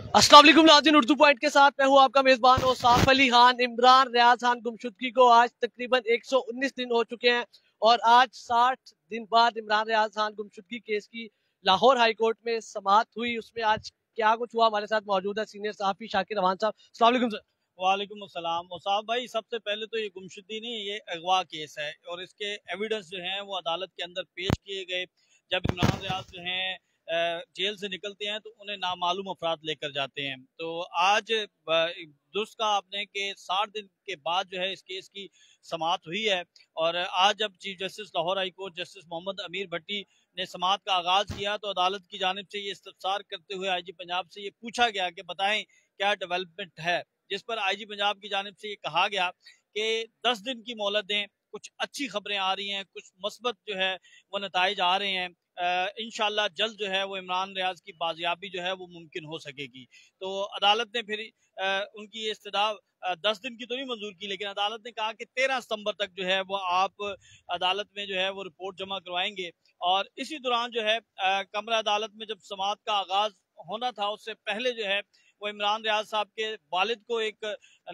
अस्सलाम वालेकुम नाज़रीन, उर्दू पॉइंट के साथ मैं हूँ आपका मेजबान और साफ अली खान। इमरान रियाज खान गुमशुदगी को आज तकरीबन 119 दिन हो चुके हैं और आज 60 दिन बाद इमरान रियाज खान गुमशुदगी केस की लाहौर हाई कोर्ट में समाअत हुई। उसमें आज क्या कुछ हुआ, हमारे साथ मौजूद है सीनियर सहाफी शाकिर रवान साहब। अस्सलाम वालेकुम सर। वालेकुम अस्सलाम। मुसाब भाई, सबसे पहले तो ये गुमशुदगी नहीं, ये अगवा केस है और इसके एविडेंस जो हैं वो अदालत के अंदर पेश किए गए। जब इमरान रियाज जो हैं जेल से निकलते हैं तो उन्हें नामालूम अफराद लेकर जाते हैं। तो आज दुरुस्त कहा आपने कि 60 दिन के बाद जो है इस केस की समाअत हुई है। और आज जब chief justice Lahore high court justice Mohammad Amir Bhatti ने समाअत का आगाज किया तो अदालत की जानिब से ये इस्तफसार करते हुए आईजी पंजाब से ये पूछा गया कि बताएं क्या डेवलपमेंट है, जिस पर आईजी पंजाब की जानिब से ये कहा गया कि 10 दिन की मोहलत दें, कुछ अच्छी खबरें आ रही हैं, कुछ मुस्बत जो है वो नताइज आ रहे हैं। इंशाल्लाह जल्द जो है वो इमरान रियाज की बाजियाबी जो है वो मुमकिन हो सकेगी। तो अदालत ने फिर उनकी ये इस्तदा 10 दिन की तो नहीं मंजूर की, लेकिन अदालत ने कहा कि 13 सितंबर तक जो है वो आप अदालत में जो है वो रिपोर्ट जमा करवाएंगे। और इसी दौरान जो है कमरा अदालत में जब समाअत का आगाज होना था उससे पहले जो है वो इमरान रियाज साहब के वालिद को एक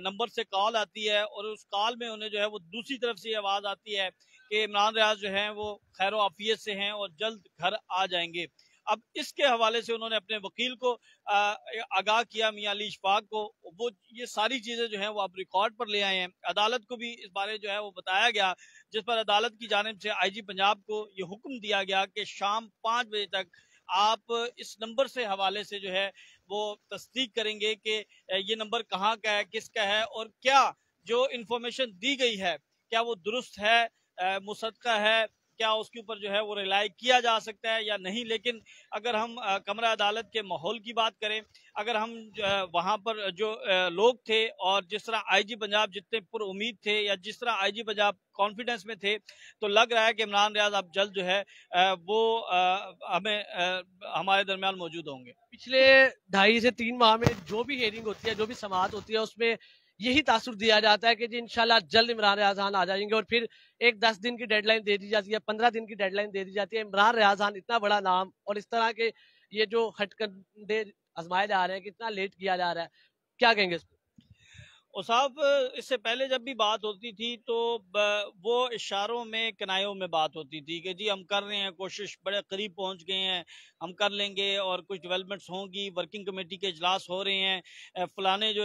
नंबर से कॉल आती है और उस कॉल में उन्हें जो है वो दूसरी तरफ से आवाज आती है कि इमरान रियाज जो है वो खैर आफियत से हैं और जल्द घर आ जाएंगे। अब इसके हवाले से उन्होंने अपने वकील को आगाह किया, मियां अली इशफाक को। वो ये सारी चीजें जो है वो अब रिकॉर्ड पर ले आए हैं। अदालत को भी इस बारे जो है वो बताया गया, जिस पर अदालत की जानिब से आईजी पंजाब को ये हुक्म दिया गया कि शाम 5 बजे तक आप इस नंबर से हवाले से जो है वो तस्दीक करेंगे कि ये नंबर कहाँ का है, किसका है और क्या जो इंफॉर्मेशन दी गई है क्या वो दुरुस्त है, मुसद्दका है, क्या उसके ऊपर जो है वो रिलाई किया जा सकता है या नहीं। लेकिन अगर हम कमरा अदालत के माहौल की बात करें, अगर हम वहाँ पर जो लोग थे और जिस तरह आईजी पंजाब जितने पुर उम्मीद थे या जिस तरह आईजी पंजाब कॉन्फिडेंस में थे, तो लग रहा है कि इमरान रियाज अब जल्द जो है वो हमारे दरमियान मौजूद होंगे। पिछले 2.5 से 3 माह में जो भी हेयरिंग होती है, जो भी समाअत होती है, उसमें यही तासुर दिया जाता है कि जी इंशाल्लाह जल्द इमरान रियाज खान आ जाएंगे और फिर एक 10 दिन की डेडलाइन दे दी जाती है, 15 दिन की डेडलाइन दे दी जाती है। इमरान रियाज खान इतना बड़ा नाम और इस तरह के ये जो हटकंडे आजमाए जा रहे हैं, कितना लेट किया जा रहा है, क्या कहेंगे इस पे? और साहब, इससे पहले जब भी बात होती थी तो वो इशारों में किनायों में बात होती थी कि जी हम कर रहे हैं कोशिश, बड़े करीब पहुंच गए हैं, हम कर लेंगे और कुछ डेवलपमेंट्स होंगी, वर्किंग कमेटी के इजलास हो रहे हैं, फलाने जो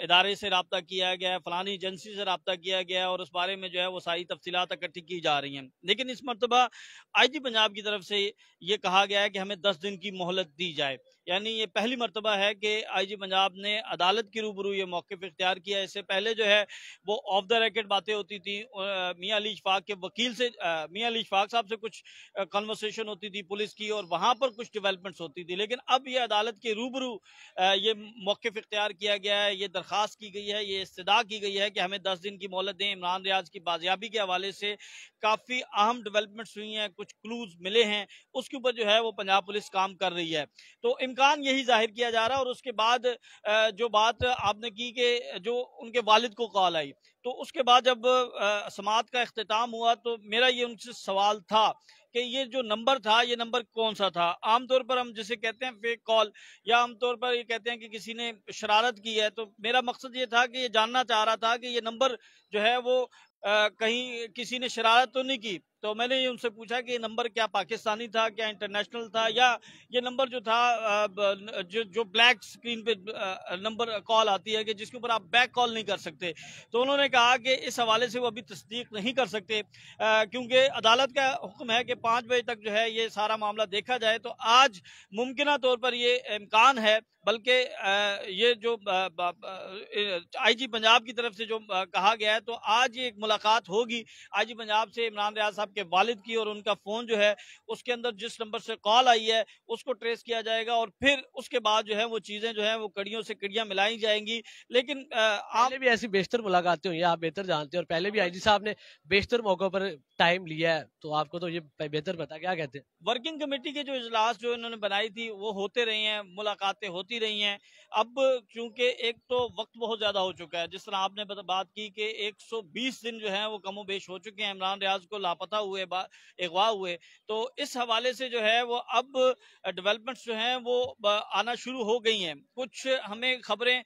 इदारे से रब्ता किया गया है, फलानी एजेंसी से रब्ता किया गया है और उस बारे में जो है वो सारी तफसीलात इकट्ठी की जा रही हैं। लेकिन इस मरतबा आईजी पंजाब की तरफ से ये कहा गया है कि हमें 10 दिन की मोहलत दी जाए। यानी ये पहली मरतबा है कि आईजी पंजाब ने अदालत के रूबरू ये मौक़िफ़ इख्तियार किया है। इससे पहले जो है वो ऑफ द रिकॉर्ड बातें होती थी, मियां अली इशफाक के वकील से, मियां अली इशफाक साहब से कुछ कन्वर्सेशन होती थी पुलिस की और वहां पर कुछ डेवलपमेंट्स होती थी। लेकिन अब ये अदालत के रूबरू ये मौक़िफ़ इख्तियार किया गया है, ये दरख्वास्त की गई है, ये इस्तदा की गई है कि हमें 10 दिन की मोहलत दें। इमरान रियाज की बाजियाबी के हवाले से काफ़ी अहम डेवलपमेंट्स हुई हैं, कुछ क्लूज मिले हैं, उसके ऊपर जो है वो पंजाब पुलिस काम कर रही है। तो इम्कान यही जाहिर किया जा रहा है। और उसके बाद जो बात आपने की कि जो उनके वालिद को कॉल आई, तो उसके बाद जब समाअत का इख्तिताम हुआ तो मेरा ये उनसे सवाल था कि ये जो नंबर था ये नंबर कौन सा था। आमतौर पर हम जिसे कहते हैं फेक कॉल या आमतौर पर ये कहते हैं कि किसी ने शरारत की है, तो मेरा मकसद ये था कि ये जानना चाह रहा था कि ये नंबर जो है वो कहीं किसी ने शरारत तो नहीं की। तो मैंने ये उनसे पूछा कि ये नंबर क्या पाकिस्तानी था, क्या इंटरनेशनल था, या ये नंबर जो था जो ब्लैक स्क्रीन पे नंबर कॉल आती है कि जिसके ऊपर आप बैक कॉल नहीं कर सकते। तो उन्होंने कहा कि इस हवाले से वो अभी तस्दीक नहीं कर सकते क्योंकि अदालत का हुक्म है कि 5 बजे तक जो है ये सारा मामला देखा जाए। तो आज मुमकिन तौर पर ये इम्कान है, बल्कि ये जो आईजी पंजाब की तरफ से जो कहा गया है, तो आज ये एक मुलाकात होगी आईजी पंजाब से इमरान रियाज साहब के वालिद की, और उनका फोन जो है उसके अंदर जिस नंबर से कॉल आई है उसको ट्रेस किया जाएगा और फिर उसके बाद जो है वो चीजें जो है वो कड़ियों से कड़ियां मिलाई जाएंगी। लेकिन आप पहले भी ऐसी बेशतर मुलाकातें हुई हैं, आप बेहतर जानते हैं, और पहले भी आईजी साहब ने बेशतर मौकों पर टाइम लिया है, तो आपको तो ये बेहतर पता, क्या कहते हैं? वर्किंग कमेटी के जो इजलास जो इन्होंने बनाई थी वो होते रहे हैं, मुलाकातें होती होती रही हैं। अब चूंकि एक तो वक्त बहुत ज्यादा हो चुका है, जिस तरह आपने बात की कि 120 दिन जो है वो कमोबेश हो चुके हैं इमरान रियाज को लापता हुए, अगवा हुए। तो इस हवाले से जो है वो अब डेवलपमेंट्स जो हैं वो आना शुरू हो गई हैं। कुछ हमें खबरें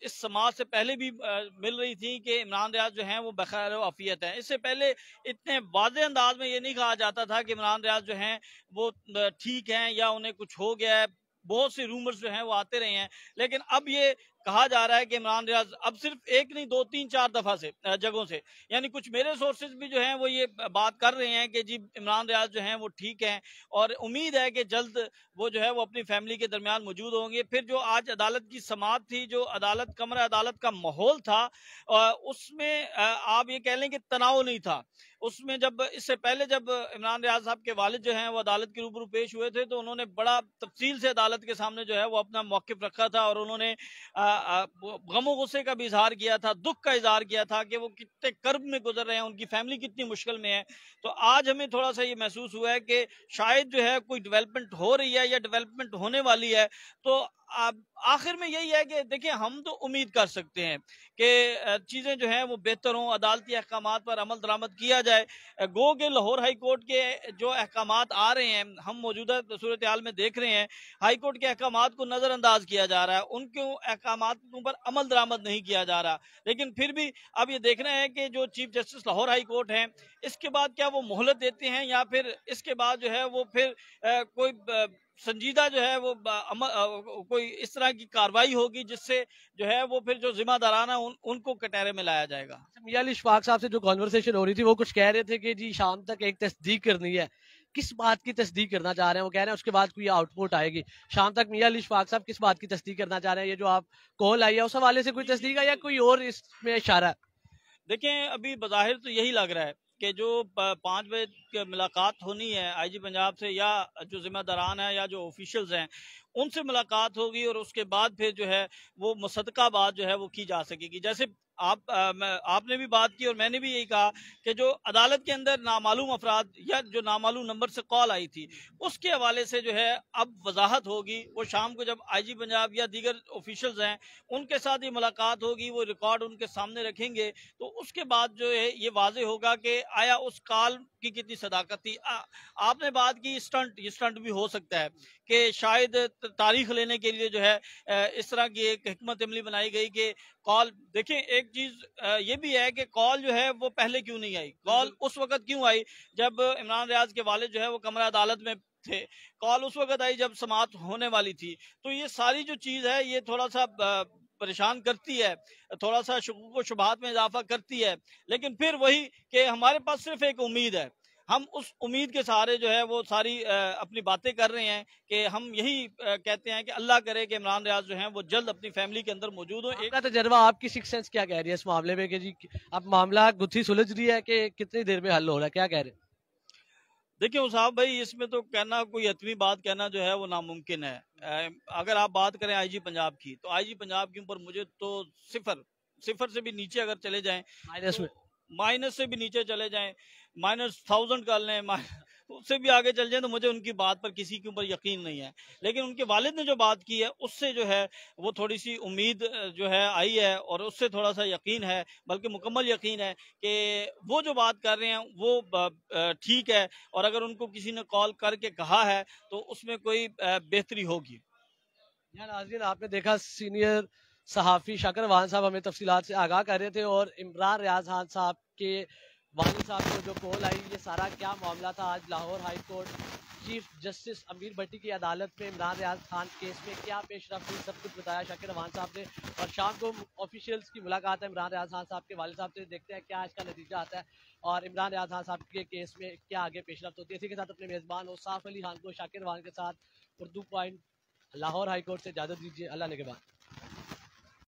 इस समाज से पहले भी मिल रही थी कि इमरान रियाज जो हैं वो बखैर आफियत हैं। इससे पहले इतने वाज़ेह अंदाज में ये नहीं कहा जाता था कि इमरान रियाज जो हैं वो ठीक हैं या उन्हें कुछ हो गया है। बहुत से रूमर्स जो हैं वो आते रहे हैं, लेकिन अब ये कहा जा रहा है कि इमरान रियाज अब सिर्फ एक नहीं, 2 3 4 दफा से जगहों से, यानी कुछ मेरे सोर्सेज भी जो हैं वो ये बात कर रहे हैं कि जी इमरान रियाज जो हैं वो ठीक हैं और उम्मीद है कि जल्द वो जो है वो अपनी फैमिली के दरमियान मौजूद होंगे। फिर जो आज अदालत की समाअत थी, जो अदालत कमरा अदालत का माहौल था, उसमें आप ये कह लें कि तनाव नहीं था। उसमें जब इससे पहले जब इमरान रियाज साहब के वालिद जो हैं वो अदालत के रूबरू पेश हुए थे, तो उन्होंने बड़ा तफसील से अदालत के सामने जो है वो अपना मौकिफ रखा था और उन्होंने गमो गुस्से का भी इजहार किया था, दुख का इजहार किया था कि वो कितने कर्ब में गुजर रहे हैं, उनकी फैमिली कितनी मुश्किल में है। तो आज हमें थोड़ा सा ये महसूस हुआ है कि शायद जो है कोई डेवलपमेंट हो रही है या डेवलपमेंट होने वाली है। तो आखिर में यही है कि देखिए, हम तो उम्मीद कर सकते हैं कि चीज़ें जो हैं वो बेहतर हों, अदालती अहकामात पर अमल दरामद किया जाए। गो के लाहौर हाई कोर्ट के जो अहकामात आ रहे हैं, हम मौजूदा सूरत हाल में देख रहे हैं, हाई कोर्ट के अहकामात को नज़रअंदाज किया जा रहा है, उनके अहकामात के ऊपर अमल दरामद नहीं किया जा रहा। लेकिन फिर भी अब ये देखना है कि जो chief justice Lahore high court हैं, इसके बाद क्या वो मोहलत देते हैं या फिर इसके बाद जो है वो फिर कोई संजीदा जो है वो कोई इस तरह की कार्रवाई होगी जिससे जो है वो फिर जो जिम्मेदाराना उनको कटहरे में लाया जाएगा। मियां अली इशफाक साहब से जो कॉन्वर्सेशन हो रही थी, वो कुछ कह रहे थे कि जी शाम तक एक तस्दीक करनी है। किस बात की तस्दीक करना चाह रहे हैं? वो कह रहे हैं उसके बाद कोई आउटपुट आएगी। शाम तक मियां अली इशफाक साहब किस बात की तस्दीक करना चाह रहे हैं? ये जो आप कॉल आई है उस हवाले से कोई तस्दीक है या कोई और इसमें इशारा है? देखें, अभी बज़ाहिर तो यही लग रहा है कि जो 5 बजे मुलाकात होनी है आईजी पंजाब से या जो जिम्मेदारान है या जो ऑफिशियल्स हैं उनसे मुलाकात होगी और उसके बाद फिर जो है वो मुसद्दका बात जो है वो की जा सकेगी। जैसे आपने भी बात की और मैंने भी यही कहा कि जो अदालत के अंदर नामालूम अफराद या जो नामालूम नंबर से कॉल आई थी, उसके हवाले से जो है अब वजाहत होगी। वो शाम को जब आईजी पंजाब या दीगर ऑफिशियल्स हैं उनके साथ ये मुलाकात होगी, वो रिकॉर्ड उनके सामने रखेंगे, तो उसके बाद जो है ये वाजे होगा कि आया उस कॉल की कितनी सदाकत थी। आपने बात की स्टंट, ये स्टंट भी हो सकता है कि शायद तारीख लेने के लिए जो है इस तरह की एक हिकमत अमली बनाई गई कि कॉल, देखें एक चीज ये भी है कि कॉल जो है वो पहले क्यों नहीं आई, कॉल उस वक्त क्यों आई जब इमरान रियाज के वालिद जो है वो कमरा अदालत में थे, कॉल उस वक्त आई जब समाअत होने वाली थी। तो ये सारी जो चीज है ये थोड़ा सा परेशान करती है, थोड़ा सा शुकूक व शुबहात में इजाफा करती है। लेकिन फिर वही कि हमारे पास सिर्फ एक उम्मीद है, हम उस उम्मीद के सहारे जो है वो सारी अपनी बातें कर रहे हैं कि हम यही कहते हैं कि अल्लाह करे कि इमरान रियाज जो हैं वो जल्द अपनी फैमिली के अंदर मौजूद हो। आपका तजर्बा, आपकी सिक्स सेंस क्या कह रही है इस मामले में कि जी अब मामला गुत्थी सुलझ रही है कि कितनी देर में हल हो रहा है? क्या कह रहे हैं? देखिए उसाब भाई, इसमें तो कहना कोई हतमी बात कहना जो है वो नामुमकिन है। अगर आप बात करें आईजी पंजाब की, तो आईजी पंजाब के ऊपर मुझे तो सिफर सिफर से भी नीचे अगर चले जाएं, माइनस में? तो माइनस से भी नीचे चले जाएं, -1000 कर लें, उससे भी आगे चल जाए, तो मुझे उनकी बात पर किसी के ऊपर यकीन नहीं है। लेकिन उनके वालिद ने जो बात की है उससे जो है वो थोड़ी सी उम्मीद जो है आई है और उससे थोड़ा सा यकीन है, बल्कि मुकम्मल यकीन है कि वो जो बात कर रहे हैं वो ठीक है और अगर उनको किसी ने कॉल करके कहा है तो उसमें कोई बेहतरी होगी। यार नाज़रीन, आपने देखा सीनियर सहाफ़ी शाकिर रवान साहब हमें तफसीलात से आगाह कर रहे थे और इमरान रियाज खान साहब के वालिद साहब को जो कॉल आई, ये सारा क्या मामला था। आज Lahore high court chief justice अमीर भट्टी की अदालत में इमरान रियाज खान केस में क्या पेशरफ हुई, सब कुछ बताया शाकिर रवान साहब ने। और शाम को ऑफिशियल्स की मुलाकात है इमरान रियाज खान साहब के वालिद साहब से, देखते हैं क्या इसका नतीजा आता है और इमरान रियाज खान साहब के केस में क्या आगे पेशरफ होती है। इसी के साथ अपने मेज़बान औसाफ अली खान को शाकिर रवान के साथ Urdu point Lahore high court से इजाजत दीजिए। अल्लाह ने के बाद।